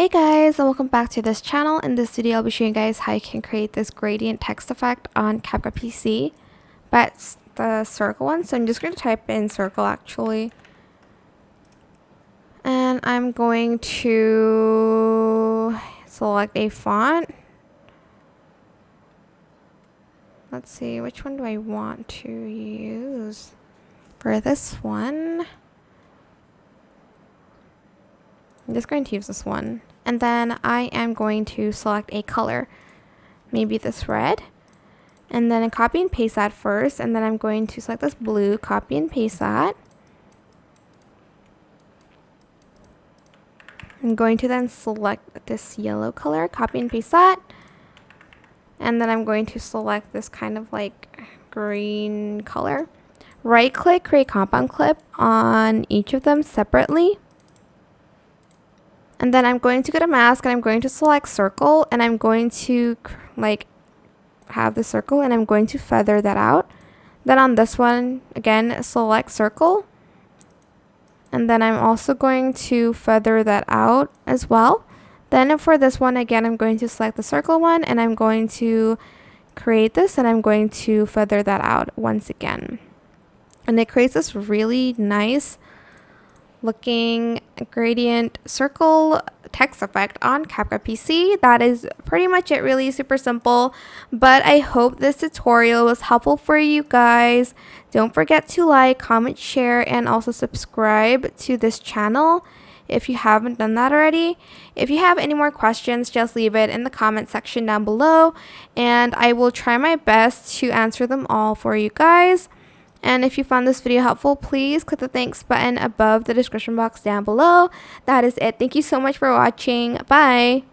Hey guys, and welcome back to this channel. In this video, I'll be showing you guys how you can create this gradient text effect on CapCut PC, but it's the circle one. So I'm just going to type in circle actually, and I'm going to select a font. Let's see, which one do I want to use for this one? I'm just going to use this one. And then I am going to select a color, maybe this red. And then I copy and paste that first. And then I'm going to select this blue, copy and paste that. I'm going to then select this yellow color, copy and paste that. And then I'm going to select this kind of like green color. Right click, create compound clip on each of them separately. And then I'm going to go to mask and I'm going to select circle, and I'm going to like have the circle and I'm going to feather that out. Then on this one, again, select circle. And then I'm also going to feather that out as well. Then for this one, again, I'm going to select the circle one and I'm going to create this and I'm going to feather that out once again. And it creates this really nice looking gradient circle text effect on CapCut PC. That is pretty much it, really super simple, but I hope this tutorial was helpful for you guys. Don't forget to like, comment, share, and also subscribe to this channel if you haven't done that already. If you have any more questions, just leave it in the comment section down below and I will try my best to answer them all for you guys. And if you found this video helpful, please click the thanks button above the description box down below. That is it. Thank you so much for watching. Bye.